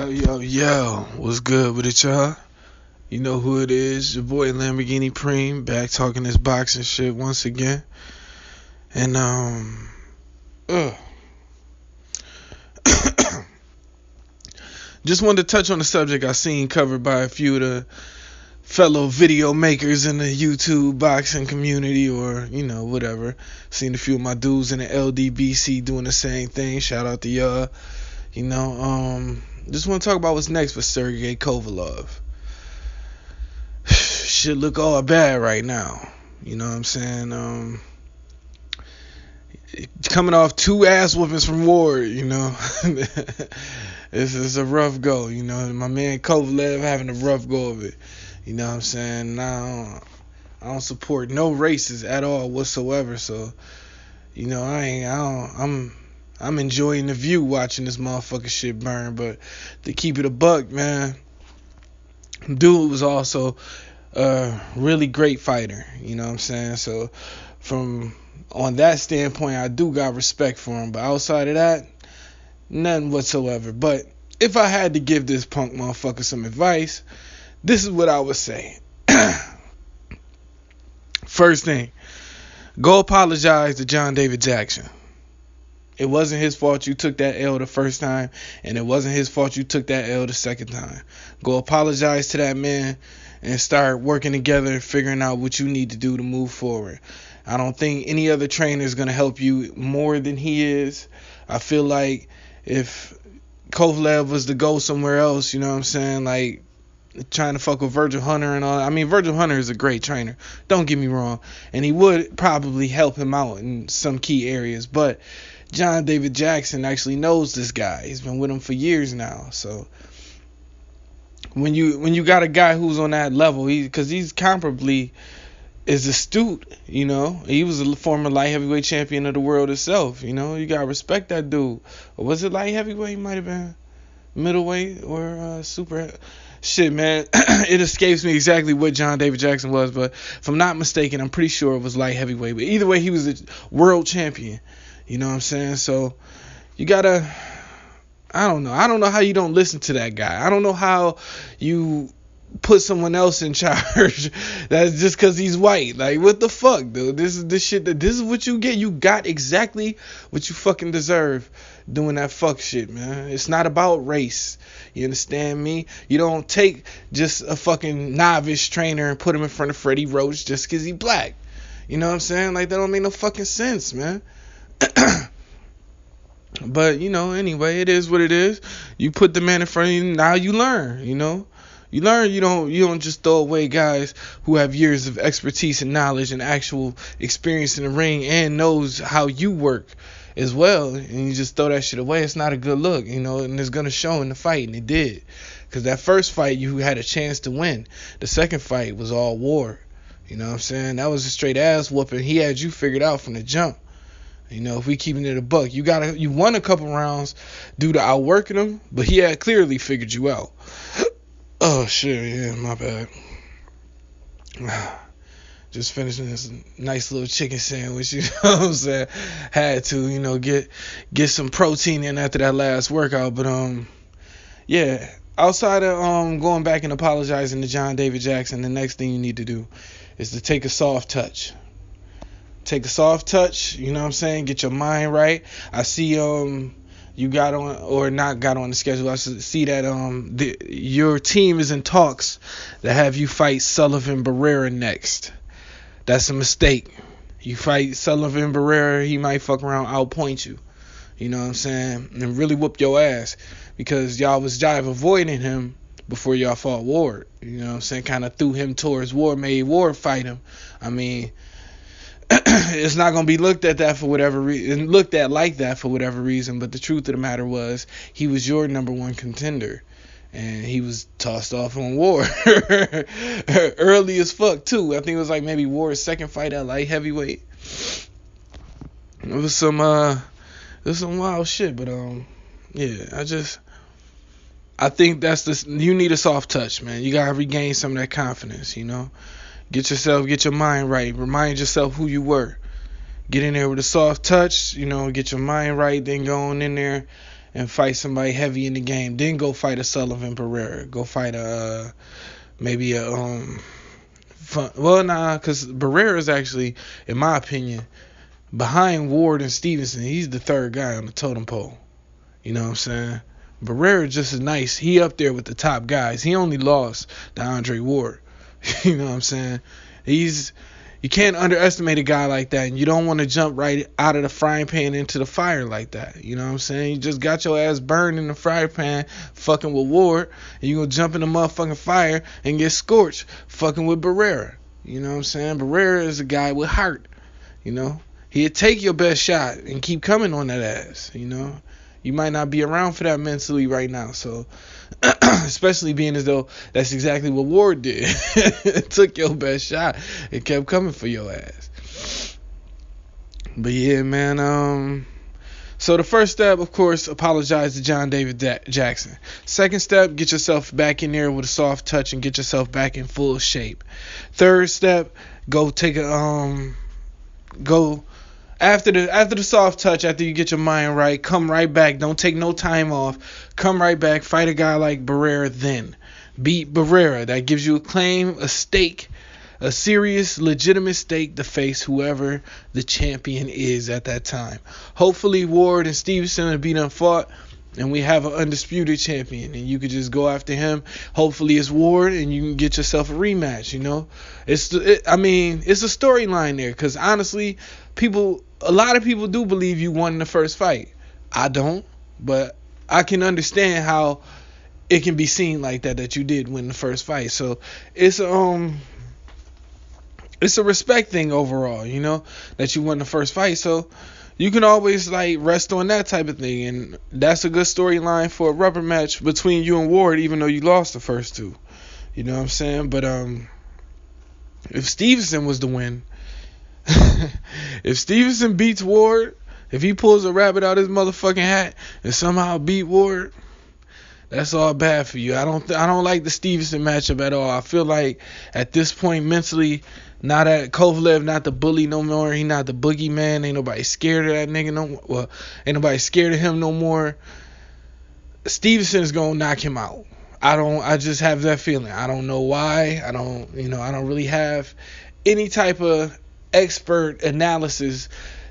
Yo, what's good with it, y'all? You know who it is, your boy Lamborghini Preem, back talking this boxing shit once again. And, just wanted to touch on the subject I seen covered by a few of the fellow video makers in the YouTube boxing community, or, whatever. Seen a few of my dudes in the LDBC doing the same thing. Shout out to y'all. Just want to talk about what's next for Sergey Kovalev. Shit look all bad right now. You know what I'm saying? Coming off 2 ass whoopings from Ward, This is a rough go, My man Kovalev having a rough go of it. You know what I'm saying? Now, I don't support no races at all whatsoever, so I'm enjoying the view watching this motherfucking shit burn. But to keep it a buck, man, dude was also a really great fighter. You know what I'm saying? So from on that standpoint, I do got respect for him. But outside of that, none whatsoever. But if I had to give this punk motherfucker some advice, this is what I would say. First thing, go apologize to John David Jackson. It wasn't his fault you took that L the first time, and it wasn't his fault you took that L the second time. Go apologize to that man and start working together and figuring out what you need to do to move forward. I don't think any other trainer is going to help you more than he is. I feel like if Kovalev was to go somewhere else, you know what I'm saying, like trying to fuck with Virgil Hunter and all. I mean, Virgil Hunter is a great trainer, don't get me wrong, and he would probably help him out in some key areas, but John David Jackson actually knows this guy. He's been with him for years now. So when you got a guy who's on that level, because he's comparably is astute, He was a former light heavyweight champion of the world itself, You gotta respect that dude. Or was it light heavyweight? He might have been middleweight or super. Shit, man, it escapes me exactly what John David Jackson was, but if I'm not mistaken, I'm pretty sure it was light heavyweight. But either way, he was a world champion. You know what I'm saying? So you gotta, I don't know how you don't listen to that guy. I don't know how you put someone else in charge that's just because he's white. Like, what the fuck, dude? This is what you get. You got exactly what you fucking deserve doing that fuck shit, man. It's not about race. You understand me? You don't take just a fucking novice trainer and put him in front of Freddie Roach just because he black. You know what I'm saying? Like, that don't make no fucking sense, man. But anyway, it is what it is. You put the man in front of you, now you learn. You learn. You don't just throw away guys who have years of expertise and knowledge and actual experience in the ring and knows how you work as well, and you just throw that shit away. It's not a good look, and it's gonna show in the fight, and it did. Because that first fight you had a chance to win. The second fight was all war. You know what I'm saying? That was a straight ass whooping. He had you figured out from the jump. If we keeping it a buck, you won a couple rounds due to outworking him, but he had clearly figured you out. Oh shit, yeah, my bad. Just finishing this nice little chicken sandwich, you know what I'm saying? Had to, get some protein in after that last workout, but yeah. Outside of going back and apologizing to John David Jackson, the next thing you need to do is to take a soft touch. Take a soft touch, you know what I'm saying? Get your mind right. I see you got on, or not got on the schedule. I see that your team is in talks to have you fight Sullivan Barrera next. That's a mistake. You fight Sullivan Barrera, he might fuck around outpoint you. You know what I'm saying? And really whoop your ass, because y'all was jive avoiding him before y'all fought Ward. You know what I'm saying? Kind of threw him towards Ward, made Ward fight him. I mean, it's not going to be looked at that for whatever reason, looked at like that for whatever reason, but the truth of the matter was he was your number one contender, and he was tossed off on Ward early as fuck too. I think it was like maybe Ward's second fight at light heavyweight. It was some wild shit, but yeah, I think you need a soft touch, man. You gotta regain some of that confidence, Get your mind right. Remind yourself who you were. Get in there with a soft touch, get your mind right, then go on in there and fight somebody heavy in the game. Then go fight a Sullivan Barrera. Go fight a maybe a because Barrera is actually, in my opinion, behind Ward and Stevenson. He's the third guy on the totem pole. You know what I'm saying? Barrera just as nice. He up there with the top guys. He only lost to Andre Ward. You know what I'm saying? You can't underestimate a guy like that, and you don't want to jump right out of the frying pan into the fire like that. You know what I'm saying? You just got your ass burned in the frying pan fucking with Ward, and you gonna jump in the motherfucking fire and get scorched fucking with Barrera. You know what I'm saying? Barrera is a guy with heart. You know? He'd take your best shot and keep coming on that ass. You know? You might not be around for that mentally right now, so especially being as though that's exactly what Ward did. Took your best shot and kept coming for your ass. But yeah, man. So the first step, of course, apologize to John David Jackson. Second step, get yourself back in there with a soft touch and get yourself back in full shape. Third step, go take a go. After the soft touch, after you get your mind right, come right back. Don't take no time off. Come right back. Fight a guy like Barrera then. Beat Barrera. That gives you a claim, a stake, a serious, legitimate stake to face whoever the champion is at that time. Hopefully Ward and Stevenson will be done fought, and we have an undisputed champion, and you could just go after him. Hopefully it's Ward, and you can get yourself a rematch. You know, it's a storyline there, because honestly, a lot of people do believe you won the first fight. I don't, but I can understand how it can be seen like that you did win the first fight. So it's a respect thing overall, you know, that you won the first fight. So you can always like rest on that type of thing, and that's a good storyline for a rubber match between you and Ward, even though you lost the first two. You know what I'm saying? But if Stevenson was to win, if Stevenson beats Ward, if he pulls a rabbit out his motherfucking hat and somehow beat Ward, that's all bad for you. I don't like the Stevenson matchup at all. I feel like at this point mentally, now that Kovalev not the bully no more, he not the boogeyman, ain't nobody scared of that nigga no more. Well, ain't nobody scared of him no more. Stevenson is gonna knock him out. I just have that feeling. I don't know why. I don't really have any type of expert analysis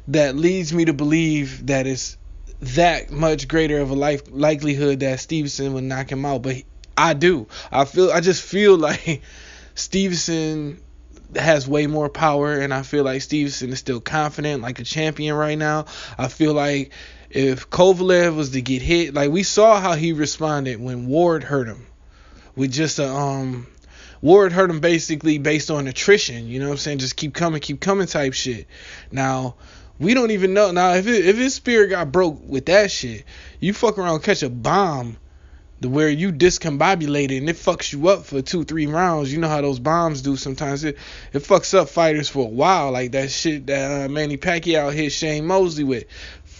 that leads me to believe that it's that much greater of a likelihood that Stevenson would knock him out. But I do. I just feel like Stevenson has way more power, and I feel like Stevenson is still confident like a champion right now. I feel like if Kovalev was to get hit, like we saw how he responded when Ward hurt him with just Ward hurt him basically based on attrition, you know what I'm saying? Just keep coming type shit. Now, we don't even know. Now, if his spirit got broke with that shit, you fuck around and catch a bomb to where you discombobulated and it fucks you up for 2-3 rounds. You know how those bombs do sometimes. It fucks up fighters for a while, like that shit that Manny Pacquiao hit Shane Mosley with.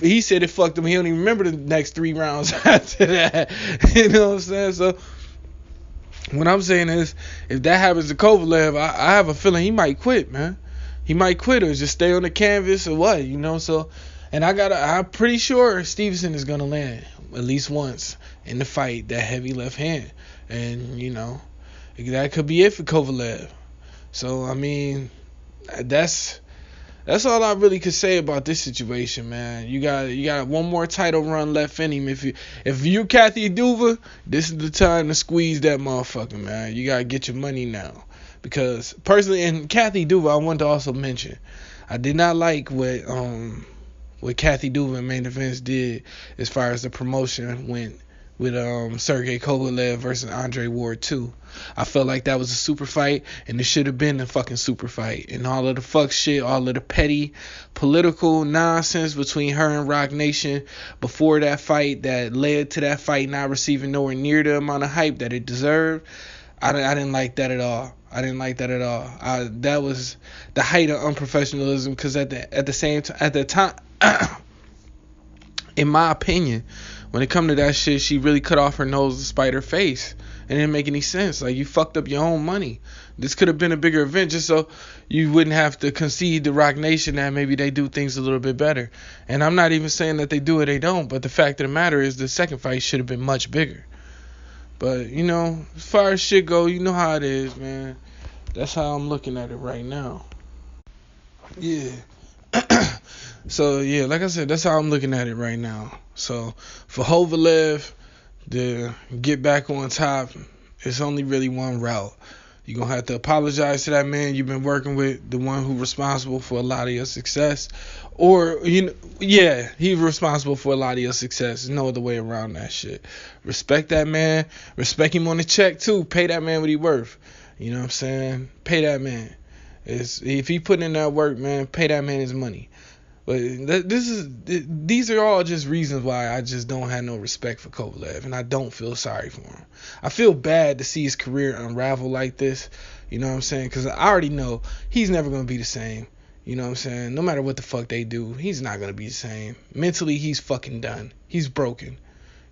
He said it fucked him. He don't even remember the next 3 rounds after that. You know what I'm saying? So what I'm saying is, if that happens to Kovalev, I have a feeling he might quit, man. He might quit or just stay on the canvas or what, you know. So, and I'm pretty sure Stevenson is gonna land at least once in the fight, that heavy left hand, and you know that could be it for Kovalev. So I mean, that's all I really could say about this situation, man. You got one more title run left in him. If you Kathy Duva, this is the time to squeeze that motherfucker, man. You gotta get your money now. Because personally, and Kathy Duva, I want to also mention, I did not like what Kathy Duva and Main Events did as far as the promotion went with Sergey Kovalev versus Andre Ward 2. I felt like that was a super fight, and it should have been a fucking super fight. And all of the fuck shit, all of the petty political nonsense between her and Rock Nation before that fight that led to that fight not receiving nowhere near the amount of hype that it deserved, I didn't like that at all. That was the height of unprofessionalism, because at the In my opinion, when it come to that shit, she really cut off her nose to spite her face. It didn't make any sense. Like, you fucked up your own money. This could have been a bigger event just so you wouldn't have to concede to Rock Nation that maybe they do things a little bit better. And I'm not even saying that they do or they don't, but the fact of the matter is the second fight should have been much bigger. But, you know, as far as shit go, you know how it is, man. That's how I'm looking at it right now. Yeah. So, yeah, like I said, that's how I'm looking at it right now. So, for Kovalev to get back on top, it's only really one route. You're going to have to apologize to that man you've been working with, the one who's responsible for a lot of your success. Or, you know, yeah, he's responsible for a lot of your success. There's no other way around that shit. Respect that man. Respect him on the check, too. Pay that man what he worth. You know what I'm saying? Pay that man. If he put in that work, man, pay that man his money. But these are all just reasons why I just don't have no respect for Kovalev, and I don't feel sorry for him. I feel bad to see his career unravel like this, you know what I'm saying? Because I already know he's never going to be the same, you know what I'm saying? No matter what the fuck they do, he's not going to be the same. Mentally, he's fucking done. He's broken,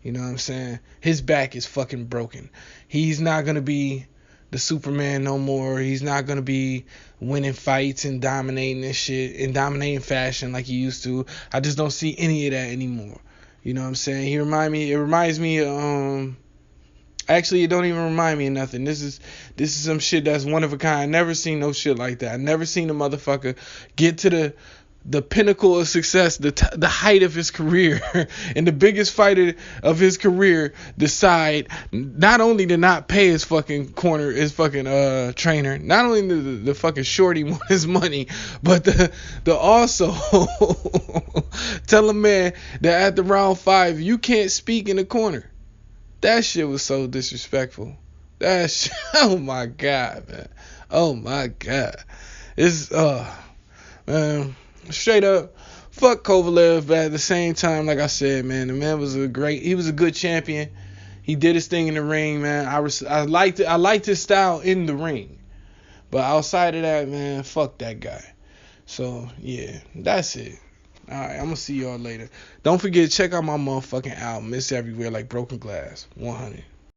you know what I'm saying? His back is fucking broken. He's not going to be the Superman no more. He's not going to be winning fights and dominating this shit in dominating fashion like he used to. I just don't see any of that anymore. You know what I'm saying? It reminds me actually, it don't even remind me of nothing. This is some shit that's one of a kind. I never seen no shit like that. I never seen a motherfucker get to the pinnacle of success, the height of his career, and the biggest fighter of his career decide not only to not pay his fucking trainer, not only the fucking shorty want his money, but the also tell a man that at the round 5 you can't speak in the corner. That shit was so disrespectful. That shit, oh my god, man. Oh my god. It's man. Straight up, fuck Kovalev, but at the same time, like I said, man, the man was he was a good champion. He did his thing in the ring, man. I liked his style in the ring. But outside of that, man, fuck that guy. So, yeah, that's it. Alright, I'm gonna see y'all later. Don't forget to check out my motherfucking album. It's everywhere like Broken Glass. 100.